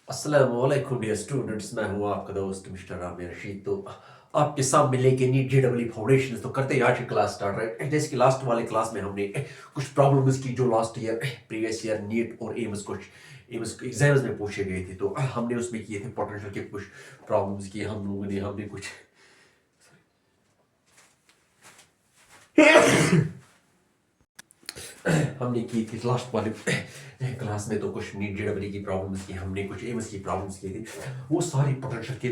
अस्सलामुअलैकुम dear students, मैं हूं आपका दोस्त मिस्टर आमिर रशीद। तो आपके सामने लेके नीट जेडब्ल्यू फाउंडेशन तो करते हैं आज की क्लास स्टार्ट। राइट, जैसे कि लास्ट वाले क्लास में हमने कुछ प्रॉब्लम्स की जो last year previous year NEET और एम्स कुछ एम्स एग्जाम्स में पूछे गए थे, तो हमने उसमें किए थे पोटेंशियल के कुछ प्रॉब्लम्स किए हम लोगों ने। हमने कुछ हमने की थी लास्ट वाले क्लास में, तो कुछ नीट जेडब्ल्यू की प्रॉब्लम्स की हमने, कुछ एम्स की प्रॉब्लम्स की थी। वो सारी पोटेंशियल के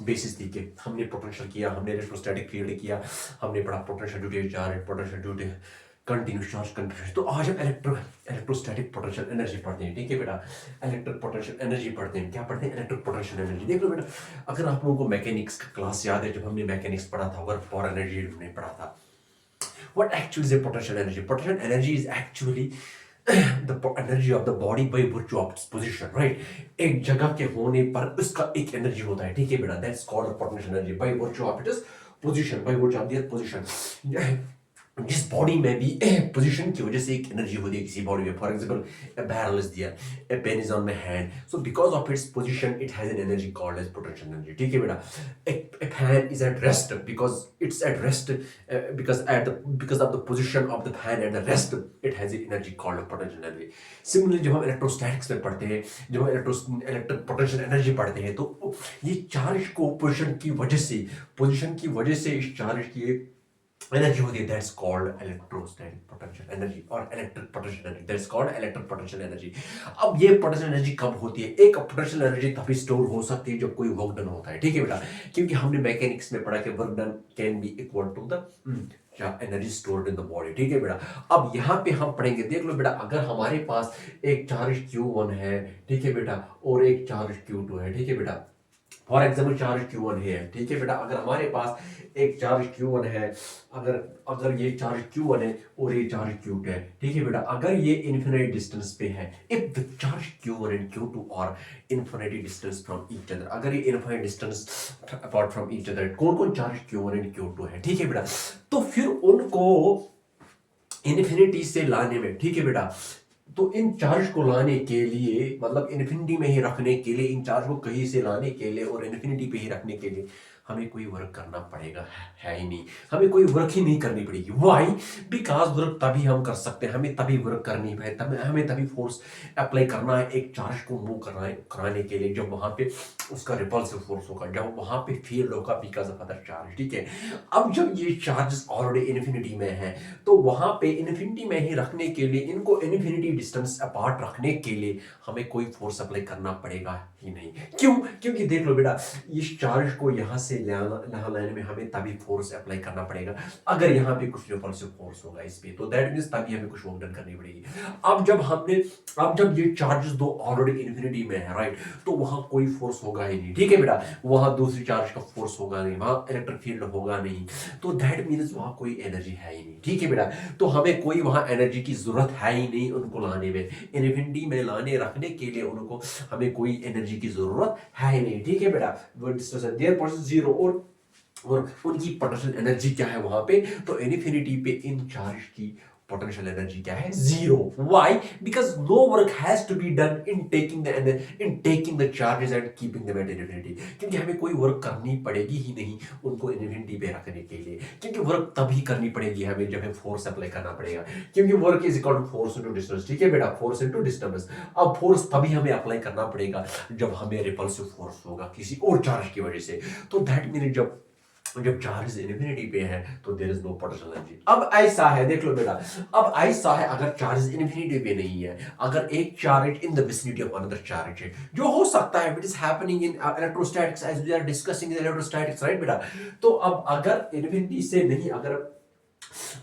बेसिस थी कि हमने पोटेंशियल किया, हमने इलेक्ट्रोस्टैटिक फील्ड किया, हमने पढ़ा potential due to charge, potential due to continuous charge contribution. तो आज हम इलेक्ट्रोस्टैटिक पोटेंशियल एनर्जी पढ़ते हैं। ठीक है बेटा, इलेक्ट्रिक पोटेंशियल एनर्जी पढ़ते हैं। क्या पढ़ते हैं? Electric potential energy. देख लो बेटा, अगर आप लोगों को मैकेनिक्स का क्लास याद है, जब हमने मैकेनिक्स पढ़ा था, वर्क फॉर एनर्जी हमने पढ़ा था। What actually is a potential energy? Potential energy is actually the energy of the body by virtue of its position, right? एक जगह के होने पर उसका एक एनर्जी होता है। ठीक है बेटा, that's called the potential energy by virtue of its position, by virtue of their position। जिस बॉडी में भी पोजीशन की वजह से एक एनर्जी होती है किसी बॉडी में। For example, a barrel is there, a pen is on my hand, so because of its position it has an energy called as potential energy। ठीक है बेटा, a fan is at rest because it's at rest, because of the position of the fan at the rest it has an energy called potential energy। Similarly जब हम electrostatics में पढ़ते हैं, जब हम इलेक्ट्रिक पोटेंशियल एनर्जी पढ़ते हैं, तो ये चार्ज को पोजीशन की वजह से इस चार्ज की एनर्जी होती है, that's called electrostatic potential energy और electric potential energy, that's called electric potential energy. अब ये पोटेंशियल एनर्जी कब होती है? एक पोटेंशियल एनर्जी तभी स्टोर हो सकती है जब कोई वर्क डन होता है। ठीक है बेटा, क्योंकि हमने मैकेनिक्स में पढ़ा कि work done can be equal to the energy stored in the body. ठीक है बेटा, अब यहाँ पे हम पढ़ेंगे। देख लो बेटा, अगर हमारे पास एक चार्ज Q1 है, ठीक है बेटा, और एक चार्ज Q2 है, ठीक है बेटा, फॉर एग्जाम्पल चार्ज Q1 है, ठीक है बेटा, अगर हमारे पास एक चार्ज Q1 है, अगर अगर ये चार्ज Q1 है और ये चार्ज Q2 है, ठीक है बेटा, अगर ये इन्फिनिट डिस्टेंस पे है, if the charge Q1 and Q2 are infinity distance from each other, अगर ये infinite distance apart from each other, कौन कौन चार्ज Q1 एंड Q2 है, ठीक है बेटा, तो फिर उनको इन्फिनिटी से लाने में, ठीक है बेटा, तो इन चार्ज को लाने के लिए, मतलब इन्फिनिटी में ही रखने के लिए, इन चार्ज को कहीं से लाने के लिए और इन्फिनिटी पे ही रखने के लिए हमें कोई वर्क करना पड़ेगा, है ही नहीं, हमें कोई वर्क ही नहीं करनी पड़ेगी। व्हाई? बिकॉज वर्क तभी हम कर सकते हैं, हमें तभी वर्क करनी है, हमें तभी फोर्स अप्लाई करना है एक चार्ज को मूव कराने के लिए, जब वहां पे उसका रिपल्सिव फोर्स होगा, जब वहां पे फील्ड होगा बिकॉज ऑफ अदर चार्ज। ठीक है, अब जब ये चार्जेस ऑलरेडी इन्फिनिटी में है, तो वहां पे इन्फिनिटी में ही रखने के लिए, इनको इन्फिनिटी डिस्टेंस अपार्ट रखने के लिए हमें कोई फोर्स अप्लाई करना पड़ेगा ही नहीं। क्यों? क्योंकि देख लो बेटा, इस चार्ज को यहाँ से यहाँ लाने में हमें तभी फोर्स अप्लाई करना पड़ेगा अगर यहाँ पे कुछ रिपल्सिव फोर्स होगा इस पे, तो दैट मींस तभी हमें कुछ वर्क डन करनी पड़ेगी। अब जब ये चार्जेस दो ऑलरेडी इन्फिनिटी में है, राइट, तो वहां कोई फोर्स होगा ही नहीं। ठीक है बेटा, वहां दूसरी चार्ज का फोर्स होगा नहीं, वहां इलेक्ट्रिक फील्ड होगा नहीं, तो दैट मींस वहां कोई एनर्जी है ही नहीं। ठीक है बेटा, तो हमें कोई वहां एनर्जी की जरूरत है ही नहीं उनको लाने में, इन्फिनिटी में लाने रखने के लिए उनको हमें कोई एनर्जी की जरूरत है ही नहीं। ठीक है बेटा, देयर पोटेंशियल जीरो, और उनकी पोटेंशियल एनर्जी क्या है वहां पे? तो इन्फिनिटी पे इन चार्ज की पोटेंशियल एनर्जी क्या है? Zero. Why? Because no work has to be done in taking the charges and keeping them at infinity, क्योंकि हमें कोई वर्क करनी पड़ेगी ही नहीं उनको इन्फिनिटी पे रखने के लिए, क्योंकि वर्क तभी करनी पड़ेगी हमें जब हमें फोर्स अप्लाई करना पड़ेगा, क्योंकि work is equal to force into distance. ठीक है बेटा, फोर्स इनटू डिस्टेंस। अब फोर्स तभी हमें अप्लाई करना पड़ेगा जब हमें रिपल्सिव फोर्स होगा किसी और चार्ज की वजह से, तो दैट मीन जब चार्ज इन्फिनिटी पे है तो there is no potential energy. अब ऐसा है, देख लो बेटा, अब ऐसा है, अगर चार्ज इन्फिनिटी पे नहीं है, अगर एक charge in the vicinity of another charge है, जो हो सकता है, it is happening in electrostatics as we are discussing in electrostatics, right बेटा, तो अब अगर इन्फिनिटी से नहीं, अगर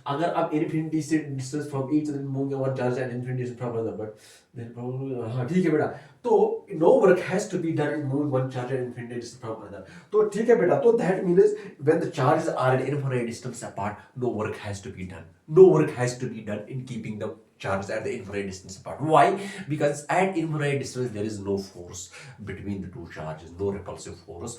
अब इन्फिनिटी से distance from each other moving one charge and infinity from another, but then problem, हाँ ठीक है बेटा, तो no work has to be done in moving one charge and infinity distance from another, तो ठीक है बेटा, तो that means when the charges are in infinite distance apart, no work has to be done, no work has to be done in keeping the charges at the infinite distance apart. Why? Because at infinite distance there is no force between the two charges, no repulsive force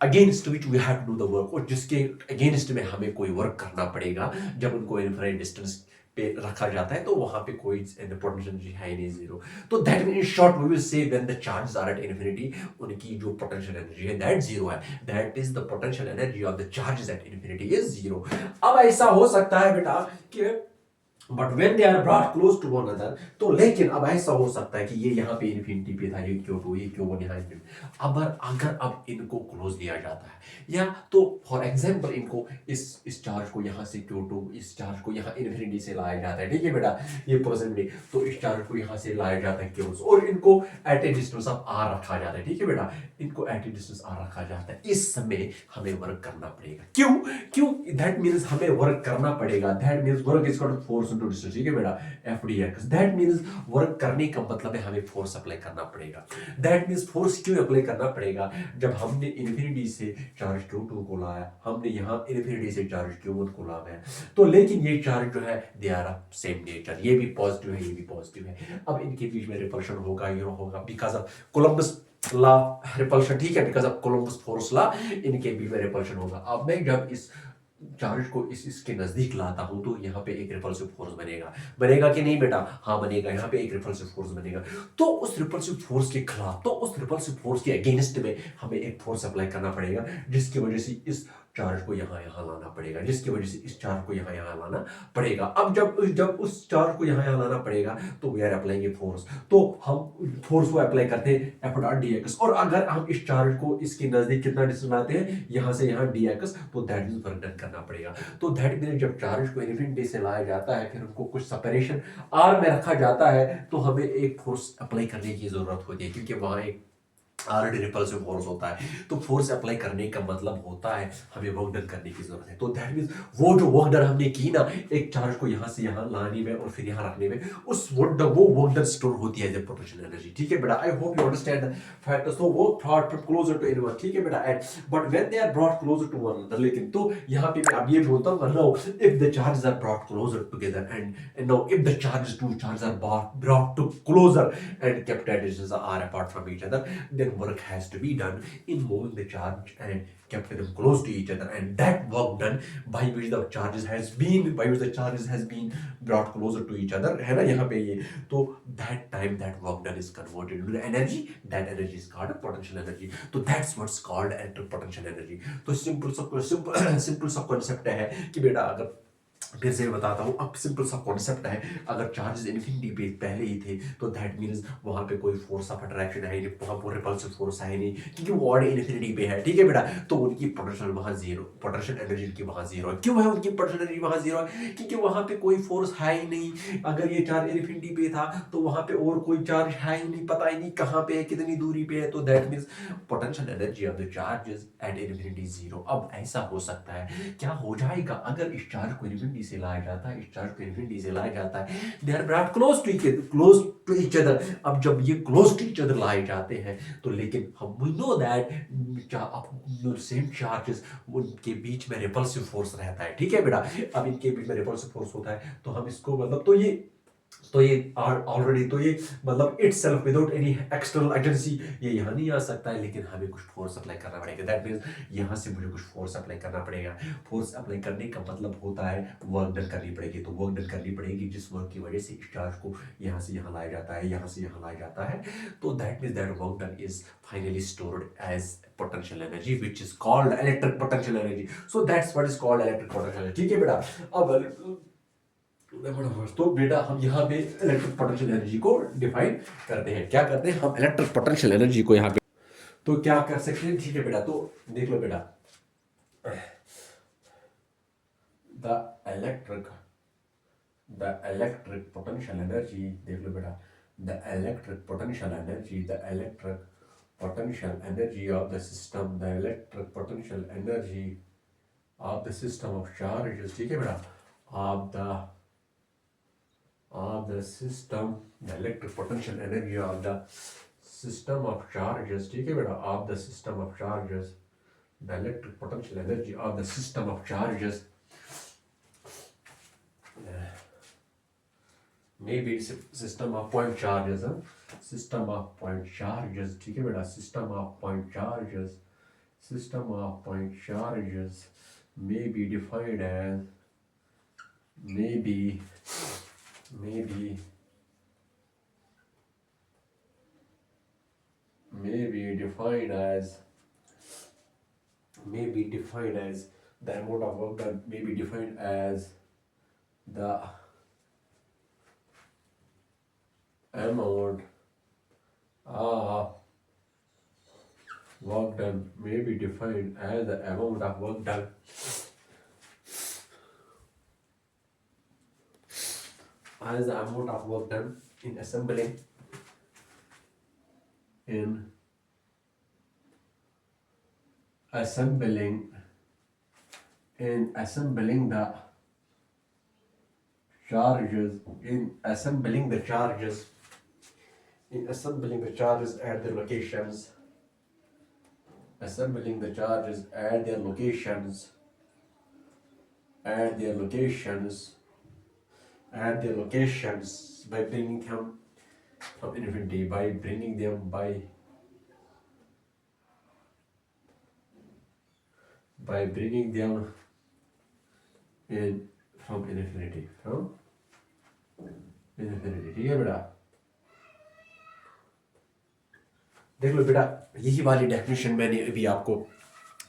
against which we have to do the work, और जिसके against में हमें कोई work करना पड़ेगा जब उनको infinite distance पे रखा जाता है तो वहां पे कोई पोटेंशियल एनर्जी है ही नहीं, जीरो। तो that mean in short we will say when the charges are at infinity, उनकी जो पोटेंशियल एनर्जी है दैट जीरो है, that is the potential energy of the charges at infinity is zero. अब ऐसा हो सकता है बेटा कि but when they are brought close to one other, तो लेकिन अब ऐसा हो सकता है कि ये यहाँ पे इन्फिनिटी पे था, ये Q2 ये Q1 यहाँ इन्फिनिटी, अगर अब इनको क्लोज लिया जाता है, या तो फॉर एग्जांपल इनको इस चार्ज को यहाँ से Q2, इस चार्ज को यहाँ इन्फिनिटी से लाया जाता है, ठीक है बेटा, ये पॉसिबिलिटी, तो इस चार्ज को यहाँ से लाया जाता है क्लोज, और इनको at a distance of R रखा जाता है, ठीक है बेटा, इनको एट ए डिस्टेंस R रखा जाता है। इस समय हमें वर्क करना पड़ेगा, क्यों क्यों दैट मीन्स हमें वर्क करना पड़ेगा, that means work is called force into distance, ठीक है बेटा, FDX, दैट मीन्स वर्क करने का मतलब है हमें फोर्स अप्लाई करना पड़ेगा। दैट मीन्स फोर्स क्यों अप्लाई करना पड़ेगा, जब हमने इन्फिनिटी से चार्ज Q2 को लाया, हमने यहाँ इन्फिनिटी से चार्ज Q1 को लाया, तो लेकिन ये चार्ज जो है they are of same nature, ये भी पॉजिटिव है, ये भी पॉजिटिव है। अब इनके बीच में रिपल्शन होगा, ये होगा because of Columbus law repulsion, ठीक है, because of Columbus force law इनके बीच में रिपल्शन होगा। अब मैं जब इस चार्ज को इसके नजदीक लाता हूं तो यहाँ पे एक रिपल्सिव फोर्स बनेगा, बनेगा कि नहीं बेटा, हाँ बनेगा, यहाँ पे एक रिपल्सिव फोर्स बनेगा। तो उस रिपल्सिव फोर्स के खिलाफ, तो उस रिपल्सिव फोर्स के अगेंस्ट में हमें एक फोर्स अप्लाई करना पड़ेगा, जिसकी वजह से इस चार्ज को यहाँ लाना पड़ेगा, जिसकी वजह से इस चार्ज को यहाँ लाना पड़ेगा। अब जब उस चार्ज को यहाँ लाना पड़ेगा तो वी आर अप्लाइंग फोर्स, तो हम फोर्स को अप्लाई करते हैं F डॉट dx, और अगर हम इस चार्ज को इसके नजदीक कितना डिस्टेंस लाते हैं, यहाँ से यहाँ dx, तो दैट मींस वर्क डन करना पड़ेगा। तो दैट मींस जब चार्ज को इन्फिनिटी से लाया जाता है, फिर उनको कुछ सेपरेशन r में रखा जाता है, तो हमें एक फोर्स अप्लाई करने की जरूरत होती है, क्योंकि वहां एक ऑलरेडी रिपल्सिव फोर्स होता है, तो फोर्स अप्लाई करने का मतलब होता है हमें वर्क डन करने की जरूरत है। तो दैट मींस वो जो वर्क डन हमने की ना, एक चार्ज को यहाँ से यहाँ लाने में और फिर यहाँ रखने में, उस वो वर्क डन स्टोर होती है एज ए पोटेंशियल एनर्जी, ठीक है बेटा। I hope you understand the fact. So वो thought from closer to inverse, ठीक है बेटा, at but when they are brought closer to one another, लेकिन तो यहाँ पे मैं अब ये बोलता हूँ, no if the charges are brought closer together and no if the charges are brought to closer and kept at distances are apart from each other, then work has to be done in moving the charge and kept them close to each other, and that work done by which the charges has been brought closer to each other, है ना यहाँ पे ये, तो that time that work done is converted into energy, that energy is called potential energy, तो that's what's called electric potential energy। तो simple सा concept है कि बेटा, अगर फिर से बताता हूँ, अब सिंपल सा कॉन्सेप्ट है, अगर चार्जेस इन्फिनिटी पे पहले ही थे तो दैट मींस वहां पे कोई फोर्स ऑफ अट्रैक्शन है नहीं, वहां पर रिपल्सिव फोर्स है नहीं, क्योंकि वो ऑलरेडी इन्फिनिटी पे है, ठीक है बेटा, तो उनकी पोटेंशियल वहां जीरो, पोटेंशियल एनर्जी की वहां जीरो है। क्यों है उनकी पोटेंशियल एनर्जी वहां जीरो है, क्योंकि वहां पे कोई फोर्स है ही नहीं। अगर ये चार्ज इन्फिनिटी पे था तो वहां पे और कोई चार्ज है ही नहीं, पता ही नहीं कहाँ पे है, कितनी दूरी पे है, तो that means potential energy of the charges at infinity zero. अब ऐसा हो सकता है, क्या हो जाएगा अगर इस चार्ज को इन्फिनिटी से लाया जाता है, इस चार्ज को इन्फिनिटी से लाया जाता है, they are brought close to each other. अब जब ये क्लोज टू ईच अदर लाए जाते हैं, तो लेकिन हम we know that same charges, उनके बीच में रिपल्सिव फोर्स रहता है, ठीक है बेटा। अब इनके बीच में रिपल्सिव फोर्स होता है, तो हम इसको मतलब तो ये ऑलरेडी, तो ये मतलब itself without any external agency ये यहाँ नहीं आ सकता है, लेकिन हमें कुछ फोर्स अप्लाई करना पड़ेगा। दैट मींस यहाँ से मुझे कुछ फोर्स अप्लाई करना पड़ेगा। फोर्स अप्लाई करने का मतलब होता है वर्क डन करनी पड़ेगी, तो वर्क डन करनी पड़ेगी जिस वर्क की वजह से इस चार्ज को यहाँ से यहाँ लाया जाता है, यहाँ से यहाँ लाया जाता है, तो that means that work done is finally stored as potential energy which is called electric potential energy, so that's what is called electric potential energy, ठीक है बेटा। अब तो बेटा हम यहाँ पे इलेक्ट्रिक पोटेंशियल एनर्जी को डिफाइन करते हैं, क्या करते हैं हम इलेक्ट्रिक पोटेंशियल एनर्जी को यहाँ पे, तो क्या कर सकते हैं, ठीक है बेटा। तो देख लो बेटा, द इलेक्ट्रिक पोटेंशियल एनर्जी, देख लो बेटा, the electric potential energy, the electric potential energy of the system, the electric potential energy of the system of charges, ठीक है बेटा, of the system, the electric potential energy of the system of charges, ठीक है बेटा, of the system of charges, the electric potential energy of the system of charges, maybe it's a system of point charges, system of point charges, ठीक है बेटा, system of point charges, system of point charges may be defined as may be may be may be defined as may be defined as the amount of work done may be defined as the amount of work done may be defined as the amount of work done as the amount of work done in in assembling assembling the charges in assembling the charges at their locations assembling the charges at their locations at their locations at their locations by bringing them from infinity by bringing them by bringing them in from infinity ठीक है बेटा देख लो बेटा यही वाली definition मैंने अभी आपको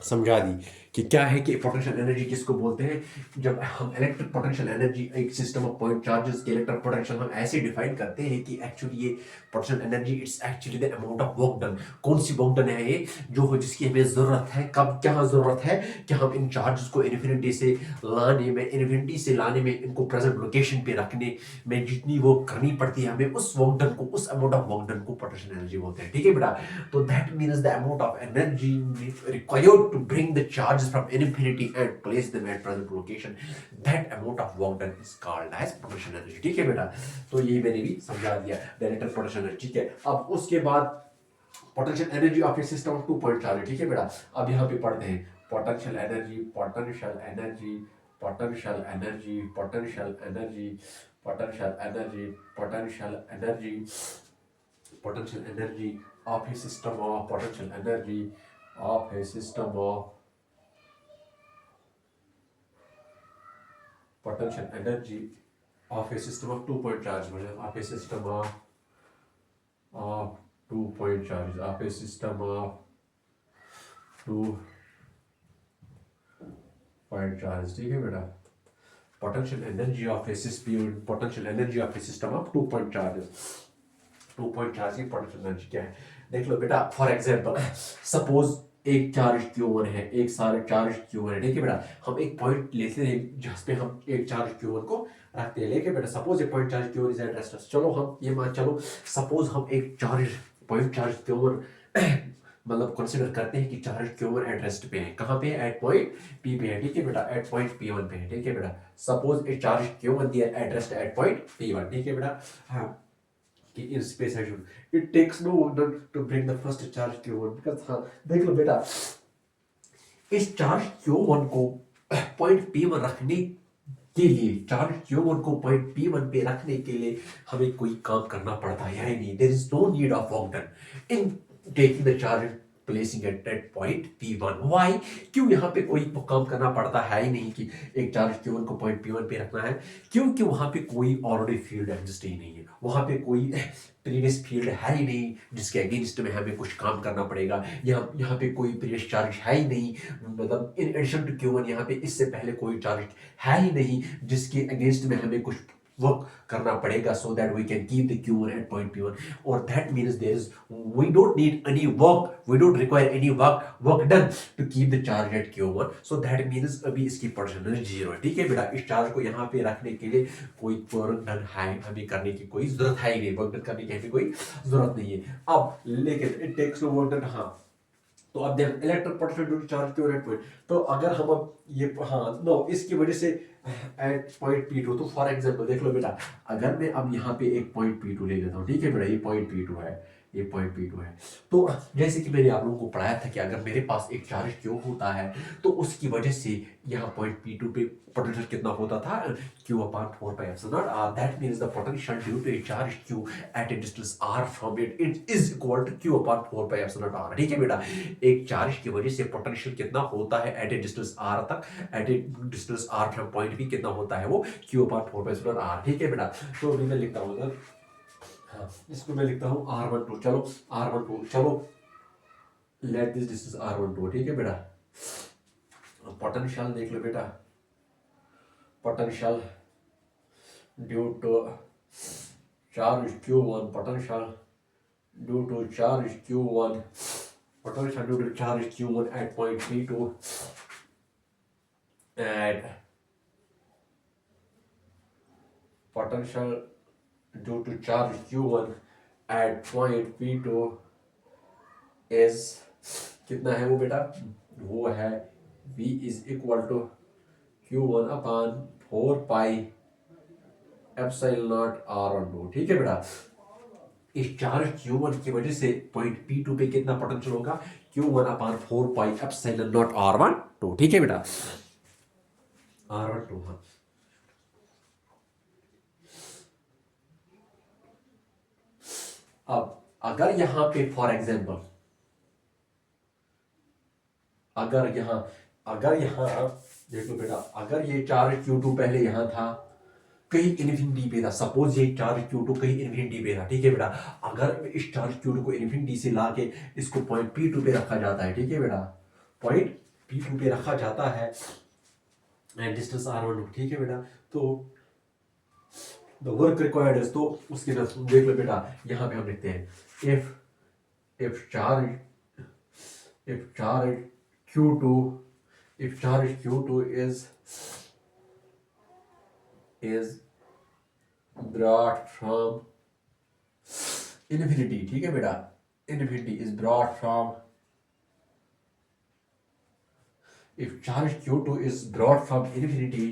समझा दी कि क्या है कि पोटेंशियल एनर्जी किसको बोलते हैं जब हम इलेक्ट्रिक पोटेंशियल एनर्जी एक सिस्टम ऑफ पॉइंट चार्जेस के इलेक्ट्रिक पोटेंशियल हम ऐसे डिफाइन करते हैं कि एक्चुअली ये potential energy it's actually the amount of work done कौन सी वर्क डन है ये जो जिसकी हमें ज़रूरत है कब क्या ज़रूरत है कि हम इन चार्जेस को इन्फिनिटी से लाने में इनको प्रेजेंट लोकेशन पे रखने में जितनी वो करनी पड़ती है हमें उस वर्क डन को उस अमाउंट ऑफ वर्क डन को पोटेंशियल एनर्जी बोलते हैं ठीक है बेटा तो that means the amount of energy required to bring the charges from infinity and place them at present location that amount of work done is called as potential energy ठीक है बेटा तो यही मैंने भी समझा दिया डायरेक्टर पोटेंशियल एनर्जी ठीक है अब उसके बाद potential energy of A system of 2 point charge ठीक है बेटा अब यहाँ पे पढ़ते हैं potential energy potential energy potential energy potential energy potential energy potential energy potential energy of A system of potential energy of a system of potential energy of a system of 2 point charge of a system of 2 point charge of a system of 2 point charge ठीक है बेटा potential energy of a system potential energy of a system of 2 point charges 2 point charge की potential energy क्या है देख लो बेटा for example suppose एक चार्ज Q1 है एक सारे चार्ज Q1 है ठीक है बेटा हम एक पॉइंट लेते हैं जहाँ पे हम एक चार्ज Q1 को रखते हैं लेके बेटा सपोज एक point charge Q1 is at rest चलो हम ये मान चलो सपोज हम एक पॉइंट चार्ज Q1 मतलब कंसीडर करते हैं कि चार्ज Q1 एट रेस्ट पे है कहाँ पे है एट पॉइंट P पे है ठीक है बेटा एट पॉइंट P1 पे है ठीक है बेटा सपोज एक चार्ज Q1 दिया at rest at point P1 ठीक है बेटा हाँ in space action it takes no wonder to bring the first charge Q1 because हाँ देख लो बेटा इस चार्ज Q1 को पॉइंट P1 रखने के लिए चार्ज Q1 को पॉइंट P1 पे रखने के लिए हमें कोई काम करना पड़ता है या नहीं there is no need of work done in taking the charge placing at point P1 why क्यों यहाँ पे कोई काम करना पड़ता है ही नहीं कि एक चार्ज Q1 को पॉइंट P1 पे रखना है क्योंकि वहाँ पे कोई ऑलरेडी फील्ड एग्जिस्ट ही नहीं है वहाँ पे कोई प्रीवियस फील्ड है ही नहीं जिसके अगेंस्ट में हमें कुछ काम करना पड़ेगा यहाँ पे कोई प्रीवियस चार्ज है ही नहीं मतलब इन एडिशन टू Q1 यहाँ पे इससे पहले कोई चार्ज है ही नहीं जिसके अगेंस्ट में हमें कुछ वर्क करना पड़ेगा so that we can keep the Q1 at point P1 or that means we don't need any work we don't require any work done to keep the charge at Q1 so that means अभी इसकी potential energy 0 है ठीक है बेटा इस charge को यहाँ पे रखने के लिए कोई वर्क डन है हमें करने की कोई जरूरत है ही नहीं वर्क डन करने की हमें कोई जरूरत नहीं है अब लेकिन it takes no work done हाँ तो अब देख electric potential due to charge Q1 at point तो अगर हम अब ये हाँ नो इसकी वजह से एट पॉइंट P2 तो फॉर एग्जांपल देख लो बेटा अगर मैं अब यहाँ पे एक पॉइंट P2 ले लेता हूँ ठीक है बेटा ये पॉइंट P2 है ये पॉइंट P2 है तो जैसे कि मैंने आप लोगों को पढ़ाया था कि अगर मेरे पास एक चार्ज Q होता है तो उसकी वजह से यहाँ पॉइंट P2 पे पोटेंशियल कितना होता था Q upon 4 pi epsilon naught that means the potential due to a charge Q at a distance r from it is equal to Q upon 4 pi epsilon naught r ठीक है बेटा एक charge की वजह से पोटेंशियल कितना होता है एट ए डिस्टेंस r तक at a distance r from point भी कितना होता है वो Q अपान 4/r, ठीक है बेटा। तो अभी मैं लिखता हूँ, हाँ इसको मैं लिखता हूँ r12, चलो r12, चलो लेट दिस डिस्टेंस r12, ठीक है बेटा। पोटेंशियल देख लो बेटा, potential due to charge Q1, potential due to charge Q1, potential due to charge Q1 at point P2 and potential due to charge Q1 at point P2 is कितना है वो बेटा, वो है V is equal to Q1 upon 4 pi epsilon naught r12, ठीक है बेटा। इस चार्ज Q1 की वजह से पॉइंट P2 पे कितना पोटेंशियल होगा, Q1 upon 4 pi epsilon naught r12, ठीक है बेटा, r12। हाँ अब अगर यहां पे फॉर एग्जांपल अगर यहां देखो बेटा, अगर ये चार्ज Q2 पहले यहां था कहीं इन्फिनिटी पे था, सपोज ये चार्ज Q2 कहीं इन्फिनिटी पे था, ठीक है बेटा। अगर इस चार्ज Q2 को इन्फिनिटी से लाके इसको पॉइंट P2 पे रखा जाता है, ठीक है बेटा, पॉइंट P2 पे रखा जाता है एंड डिस्टेंस r12, ठीक है बेटा। तो द वर्क रिक्वायर्ड इज, तो उसके देख लो बेटा, यहां पे हम लिखते हैं if charge Q2 if charge Q2 is brought from infinity, ठीक है बेटा, infinity is brought from, if charge Q2 is brought from infinity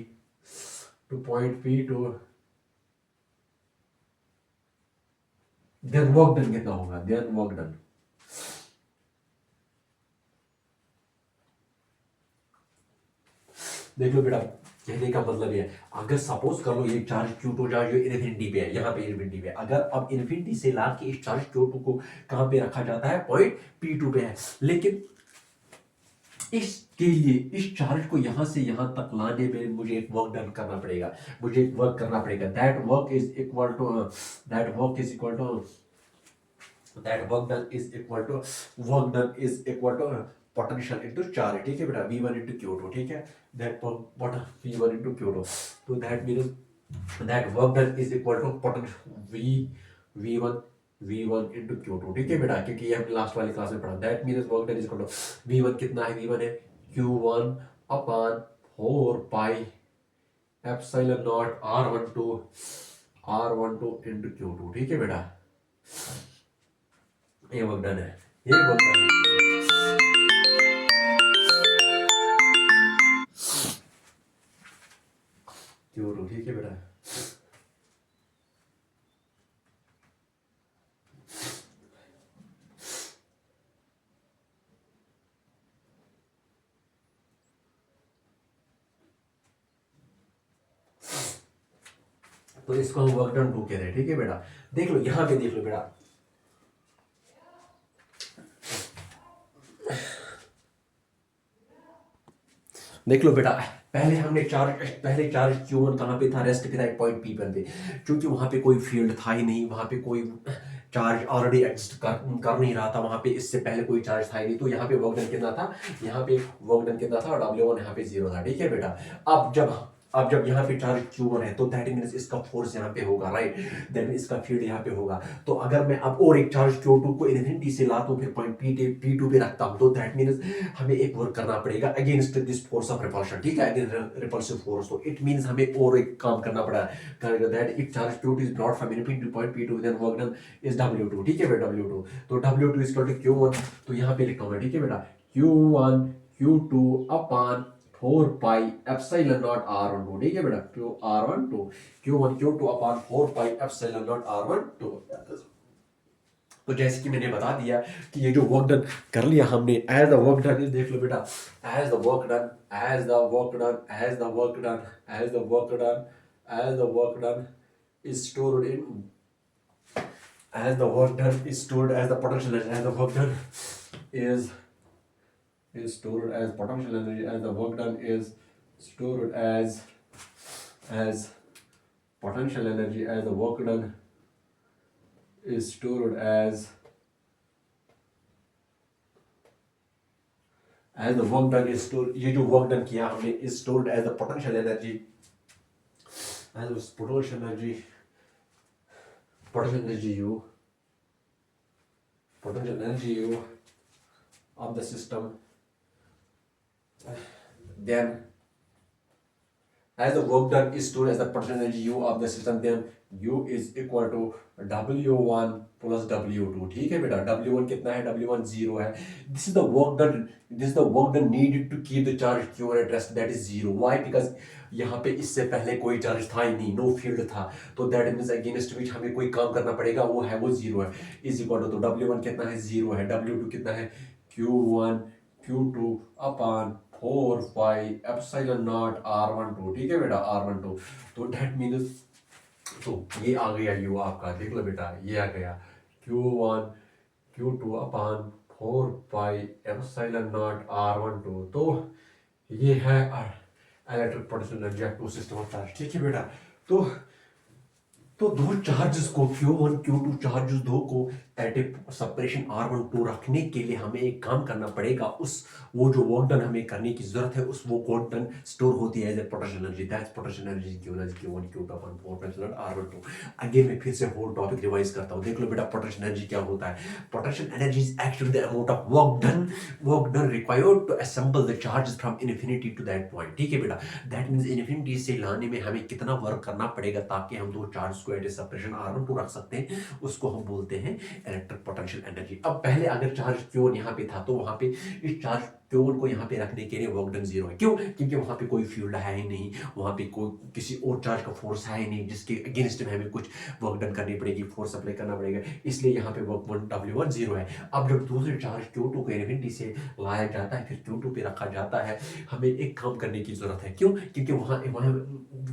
to point P2, then work done कितना होगा, then work done, देख लो बेटा। कहने का मतलब ये, अगर सपोज कर लो ये चार्ज Q2 चार्ज जो इन्फिनिटी पे है, यहाँ पे इन्फिनिटी पे है, अगर अब इन्फिनिटी से ला के इस चार्ज Q2 को कहाँ पे रखा जाता है, पॉइंट P2 पे है, लेकिन इसके लिए इस चार्ज को यहां से यहां तक लाने में मुझे एक वर्क डन करना पड़ेगा, मुझे एक वर्क करना पड़ेगा। That work is equal to potential into charge, ठीक है बेटा, V1 into Q2, ठीक है। दैट V1 into Q2, तो that means that work done is equal to potential V1 into Q2, ठीक है बेटा, क्योंकि ये हमने लास्ट वाली क्लास में पढ़ा। That means work done is equal to V1 कितना है, V1 है Q1 upon 4 pi epsilon naught R12 into Q2, ठीक है बेटा, ये वर्क डन है, ये वर्क डन है। Q2, ठीक है बेटा। तो इसको हम वर्क डन 2 कह रहे हैं, ठीक है बेटा। देख लो यहां पे, देख लो बेटा, देख लो बेटा, पहले चार्ज Q1 कहाँ पे था, रेस्ट पे था एक पॉइंट P1 पे, क्योंकि वहां पे कोई फील्ड था ही नहीं, वहां पे कोई चार्ज ऑलरेडी एग्जिस्ट कर नहीं रहा था, वहां पे इससे पहले कोई चार्ज था ही नहीं, तो यहाँ पे वर्क डन कितना था, यहाँ पे वर्क डन कितना था, W1 यहाँ पे 0 था, ठीक है बेटा। अब जब यहाँ पे चार्ज Q1 है, तो दैट मींस इसका फोर्स यहाँ पे होगा, राइट, दैट मींस इसका फील्ड यहाँ पे होगा। तो अगर मैं अब और एक चार्ज Q2 को इन्फिनिटी से लाता हूँ, फिर पॉइंट P2 पे रखता हूँ, तो दैट मींस हमें एक वर्क करना पड़ेगा against this force of repulsion, ठीक है, अगेंस्ट रिपल्सिव फोर्स। तो इट मींस हमें और एक काम करना पड़ा that if charge Q2 is brought from infinity to point P2, then work done is W2, ठीक है बेटा, W2। तो W2 is equal to Q1, तो यहाँ पे लिखा हुआ है, ठीक है बेटा, Q1 Q2 upon 4 pi epsilon naught R12, ठीक है बेटा, Q1 Q2 upon 4 pi epsilon naught R12। तो जैसे कि मैंने बता दिया कि ये जो वर्क डन कर लिया हमने, एज द वर्क डन, देख लो बेटा, as the work done is stored in, as the work done is stored as the potential energy, as the work done is stored as potential energy, as the work done is stored as as potential energy as the work done is stored as the work done is stored, ये जो work done किया हमने is stored as the potential energy potential energy U of the system. Then as the work done is stored as the potential energy U of the system, then U is equal to W1 plus W2. ठीक है बेटा, W1 कितना है? W1 0 है. This is the work done needed to keep the charge Q1 at rest, that is 0. Why? Because यहाँ पे इससे पहले कोई चार्ज था ही नहीं, नो फील्ड था, तो दैट मीन्स अगेंस्ट विच हमें कोई काम करना पड़ेगा, वो 0 है. इज इक्वल टू, तो W1 कितना है? 0 है. W2 कितना है? Q1 Q2 upon 4 5 epsilon not R12. ठीक है बेटा, R12. तो दैट मीन्स, तो ये आ गया यू आपका, देख लो बेटा, ये आ गया Q1 Q2 upon 4 5 epsilon not R12. तो ये है electric potential energy to system of charge. ठीक है बेटा, तो दो चार्जेस को Q1 Q2 चार्जेस दो को एट ए सेपरेशन R12 रखने के लिए हमें एक काम करना पड़ेगा. वो जो वर्क डन हमें करने की जरूरत है, उस वो वर्क डन स्टोर होती है as a potential energy. That's potential energy Q1 Q2 upon 4 pi R12. Again मैं फिर से होल टॉपिक रिवाइज करता हूँ. देख लो बेटा, पोटेंशियल एनर्जी क्या होता है. Potential energy is actually the amount of work done required to assemble the charges from infinity to that point. ठीक है बेटा, दैट मींस इन्फिनिटी से लाने में हमें कितना वर्क करना पड़ेगा ताकि हम दो चार्ज को एट ए सेपरेशन R12 रख सकते हैं, उसको हम बोलते हैं इलेक्ट्रिक पोटेंशियल एनर्जी. अब पहले अगर चार्ज Q1 यहाँ पे था, तो वहां पे इस चार्ज Q1 को यहाँ पे रखने के लिए वर्क डन 0 है. क्यों? क्योंकि वहां पे कोई फील्ड है ही नहीं, वहां पे कोई किसी और चार्ज का फोर्स है ही नहीं जिसके अगेंस्ट में हमें कुछ वर्क डन करनी पड़ेगी, फोर्स अप्लाई करना पड़ेगा, इसलिए यहाँ पे वर्क W1 0 है. अब जब दूसरे चार्ज Q2 को इन्फिनिटी से लाया जाता है, फिर Q2 पे रखा जाता है, हमें एक काम करने की जरूरत है. क्यों? क्योंकि वहां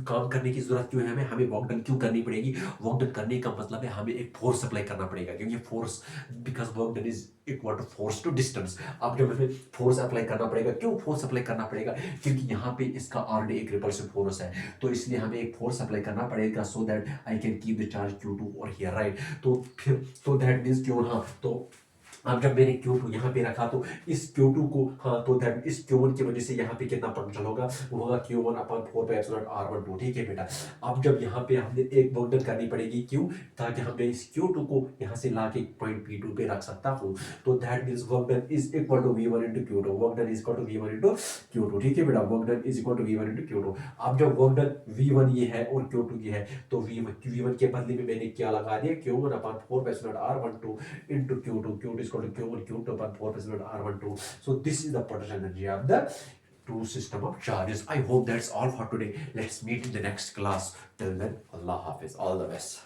काम करने की जरूरत क्यों है? हमें वर्क डन क्यों करनी पड़ेगी? वर्क डन करने का मतलब है हमें एक फोर्स अप्लाई करना पड़ेगा, क्योंकि force, because work done is equal to force to distance. अब जब हमें फोर्स अप्लाई करना पड़ेगा, क्यों फोर्स अप्लाई करना पड़ेगा? क्योंकि यहाँ पे इसका ऑलरेडी एक रिपल्सिव फोर्स है, तो इसलिए हमें एक फोर्स अप्लाई करना पड़ेगा so that I can keep the charge Q2 और हियर, राइट. तो फिर तो दैट मींस क्यों, हाँ, तो अब जब मैंने Q2 यहाँ पे रखा, तो इस Q2 को, हाँ, तो दैट इस Q1 की वजह से यहाँ पे कितना पोटेंशियल होगा? वो होगा Q1 upon 4 pi epsilon R12. ठीक है बेटा, अब जब यहाँ पे हमने एक वर्क डन करनी पड़ेगी, क्यों? ताकि हमने इस Q2 को यहाँ से ला के पॉइंट P2 पे रख सकता हूँ, तो that means work done is equal to V1 into Q2. Work done is equal to V1 into Q2. ठीक है बेटा, work done is equal to V1 into Q2. अब जब वर्क डन V1 ये है और Q2 ये है, तो V1 के बदले में मैंने क्या लगा दिया? Q1 upon 4 pi epsilon R12 into Q2 is equal to Q1 Q2 upon 4 pi R12. So this is the potential energy of the two system of charges. I hope that's all for today. Let's meet in the next class. Till then, Allah Hafiz. All the best.